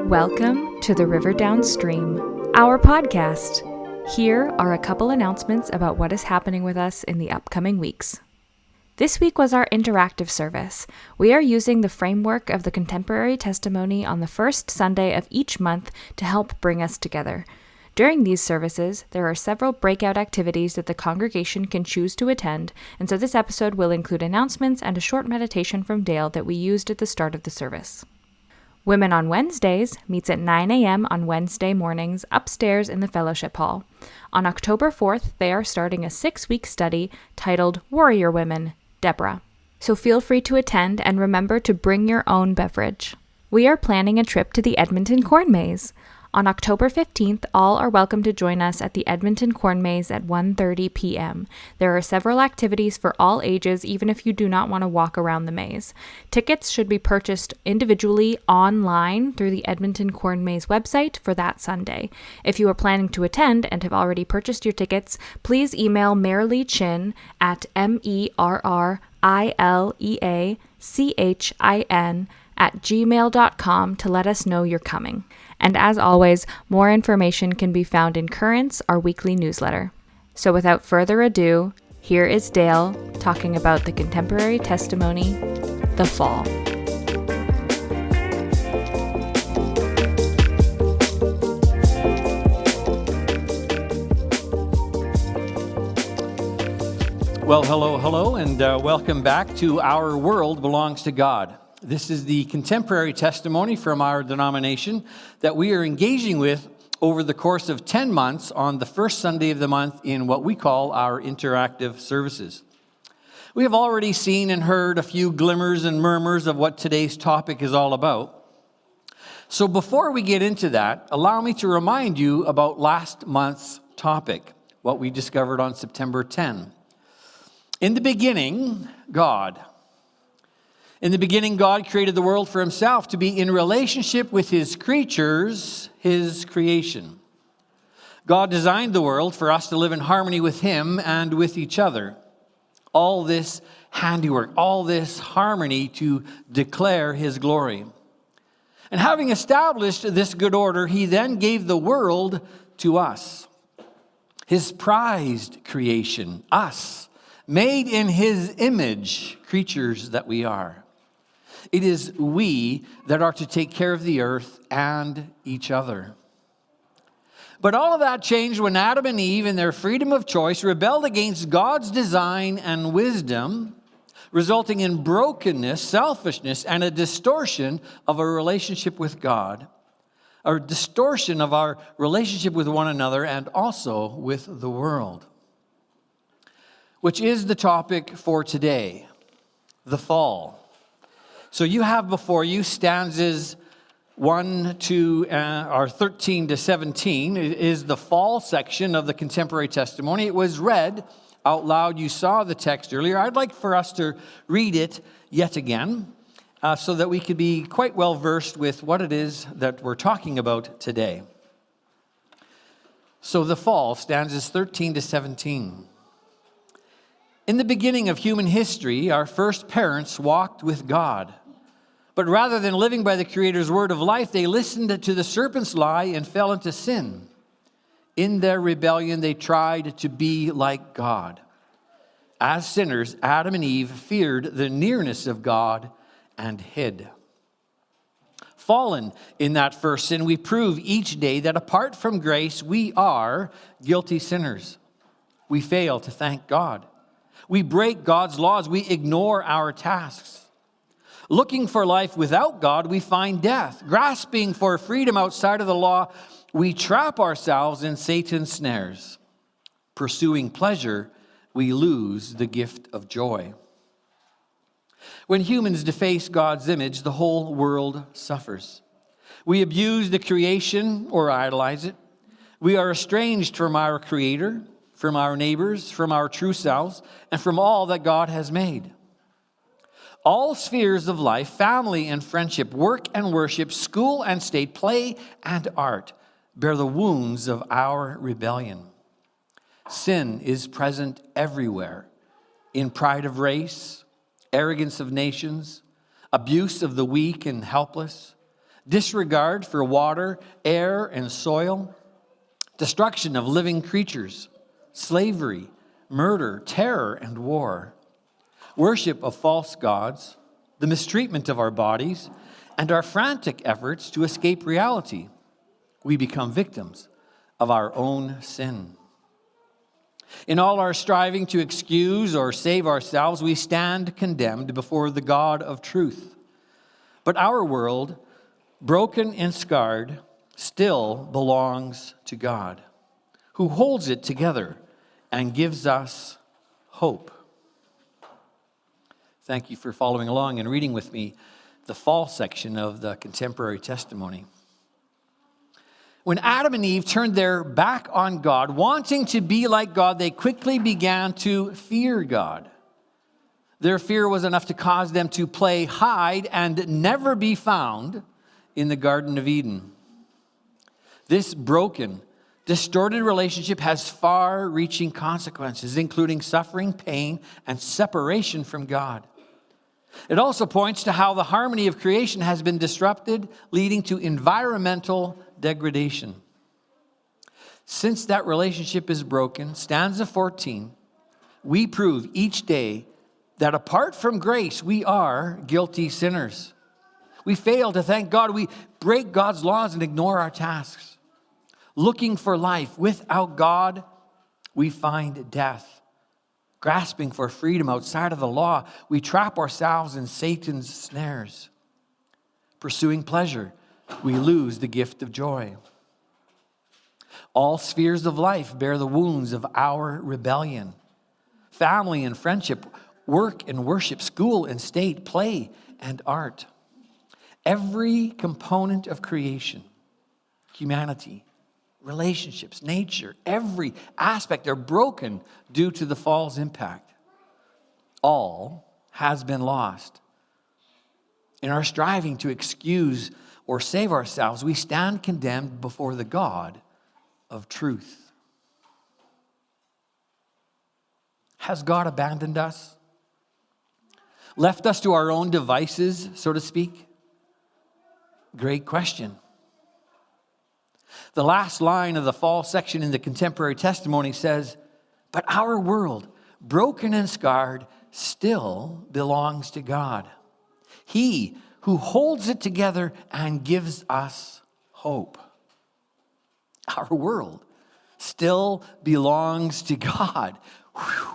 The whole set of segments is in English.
Welcome to the River Downstream, our podcast. Here are a couple announcements about what is happening with us in the upcoming weeks. This week was our interactive service. We are using the framework of the contemporary testimony on the first Sunday of each month to help bring us together. During these services, there are several breakout activities that the congregation can choose to attend, and so this episode will include announcements and a short meditation from Dale that we used at the start of the service. Women on Wednesdays meets at 9 a.m. on Wednesday mornings upstairs in the fellowship hall. On October 4th, they are starting a 6-week study titled Warrior Women, Deborah. So feel free to attend and remember to bring your own beverage. We are planning a trip to the Edmonton Corn Maze. On October 15th, all are welcome to join us at the Edmonton Corn Maze at 1:30 p.m. There are several activities for all ages, even if you do not want to walk around the maze. Tickets should be purchased individually online through the Edmonton Corn Maze website for that Sunday. If you are planning to attend and have already purchased your tickets, please email Merrilee Chin at merrileachin@gmail.com to let us know you're coming. And as always, more information can be found in Currents, our weekly newsletter. So without further ado, here is Dale talking about the contemporary testimony, The Fall. Well, hello, and welcome back to Our World Belongs to God. This is the contemporary testimony from our denomination that we are engaging with over the course of 10 months on the first Sunday of the month in what we call our interactive services. We have already seen and heard a few glimmers and murmurs of what today's topic is all about. So before we get into that, allow me to remind you about last month's topic, what we discovered on September 10. In the beginning, God. In the beginning, God created the world for himself to be in relationship with his creatures, his creation. God designed the world for us to live in harmony with him and with each other. All this handiwork, all this harmony to declare his glory. And having established this good order, he then gave the world to us, his prized creation, us, made in his image, creatures that we are. It is we that are to take care of the earth and each other. But all of that changed when Adam and Eve, in their freedom of choice, rebelled against God's design and wisdom, resulting in brokenness, selfishness, and a distortion of our relationship with God, a distortion of our relationship with one another and also with the world, which is the topic for today, the fall. So you have before you stanzas 1 to 13 to 17 is the fall section of the contemporary testimony. It was read out loud. You saw the text earlier. I'd like for us to read it yet again so that we could be quite well versed with what it is that we're talking about today. So the fall, stanzas 13 to 17. In the beginning of human history, our first parents walked with God. But rather than living by the Creator's word of life, they listened to the serpent's lie and fell into sin. In their rebellion, they tried to be like God. As sinners, Adam and Eve feared the nearness of God and hid. Fallen in that first sin, we prove each day that apart from grace, we are guilty sinners. We fail to thank God. We break God's laws. We ignore our tasks. Looking for life without God, we find death. Grasping for freedom outside of the law, we trap ourselves in Satan's snares. Pursuing pleasure, we lose the gift of joy. When humans deface God's image, the whole world suffers. We abuse the creation or idolize it. We are estranged from our Creator, from our neighbors, from our true selves, and from all that God has made. All spheres of life, family and friendship, work and worship, school and state, play and art, bear the wounds of our rebellion. Sin is present everywhere, in pride of race, arrogance of nations, abuse of the weak and helpless, disregard for water, air, and soil, destruction of living creatures, slavery, murder, terror, and war, worship of false gods, the mistreatment of our bodies, and our frantic efforts to escape reality. We become victims of our own sin. In all our striving to excuse or save ourselves, we stand condemned before the God of truth. But our world, broken and scarred, still belongs to God, who holds it together and gives us hope. Thank you for following along and reading with me the fall section of the Contemporary Testimony. When Adam and Eve turned their back on God, wanting to be like God, they quickly began to fear God. Their fear was enough to cause them to play hide and never be found in the Garden of Eden. This broken, distorted relationship has far-reaching consequences, including suffering, pain, and separation from God. It also points to how the harmony of creation has been disrupted, leading to environmental degradation. Since that relationship is broken, stanza 14, we prove each day that apart from grace, we are guilty sinners. We fail to thank God. We break God's laws and ignore our tasks. Looking for life without God, we find death. Grasping for freedom outside of the law, we trap ourselves in Satan's snares. Pursuing pleasure, we lose the gift of joy. All spheres of life bear the wounds of our rebellion. Family and friendship, work and worship, school and state, play and art. Every component of creation, humanity, relationships, nature, every aspect are broken due to the fall's impact. All has been lost. In our striving to excuse or save ourselves, we stand condemned before the God of truth. Has God abandoned us? Left us to our own devices, so to speak? Great question. The last line of the fall section in the Contemporary Testimony says, "But our world, broken and scarred, still belongs to God. He who holds it together and gives us hope." Our world still belongs to God. Whew.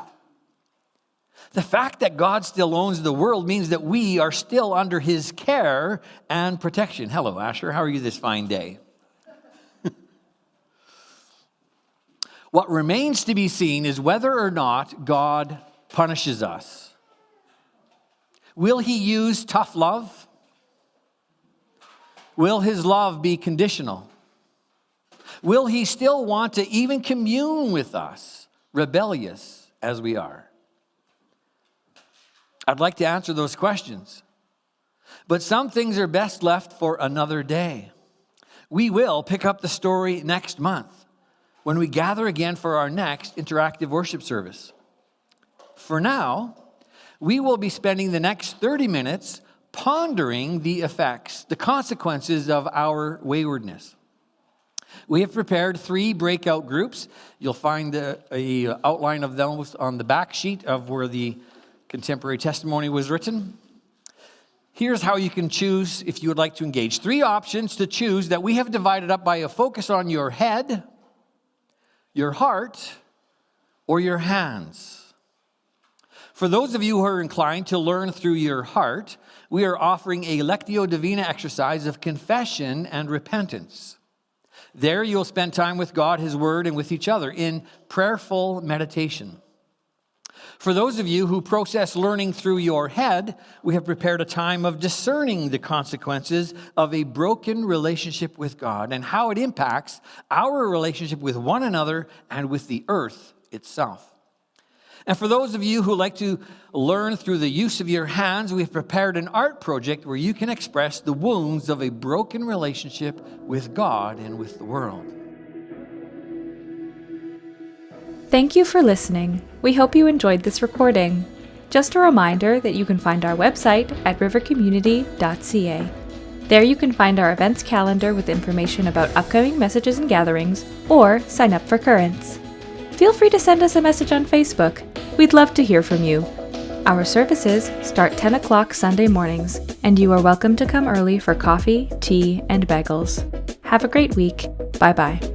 The fact that God still owns the world means that we are still under his care and protection. Hello, Asher. How are you this fine day? What remains to be seen is whether or not God punishes us. Will he use tough love? Will his love be conditional? Will he still want to even commune with us, rebellious as we are? I'd like to answer those questions. But some things are best left for another day. We will pick up the story next month when we gather again for our next interactive worship service. For now, we will be spending the next 30 minutes pondering the effects, the consequences of our waywardness. We have prepared 3 breakout groups. You'll find an outline of those on the back sheet of where the Contemporary Testimony was written. Here's how you can choose if you would like to engage. 3 options to choose that we have divided up by a focus on your head, your heart, or your hands. For those of you who are inclined to learn through your heart, we are offering a Lectio Divina exercise of confession and repentance. There you'll spend time with God, his word, and with each other in prayerful meditation. For those of you who process learning through your head, we have prepared a time of discerning the consequences of a broken relationship with God and how it impacts our relationship with one another and with the earth itself. And for those of you who like to learn through the use of your hands, we've prepared an art project where you can express the wounds of a broken relationship with God and with the world. Thank you for listening. We hope you enjoyed this recording. Just a reminder that you can find our website at rivercommunity.ca. There you can find our events calendar with information about upcoming messages and gatherings, or sign up for currents. Feel free to send us a message on Facebook. We'd love to hear from you. Our services start 10 o'clock Sunday mornings, and you are welcome to come early for coffee, tea, and bagels. Have a great week. Bye-bye.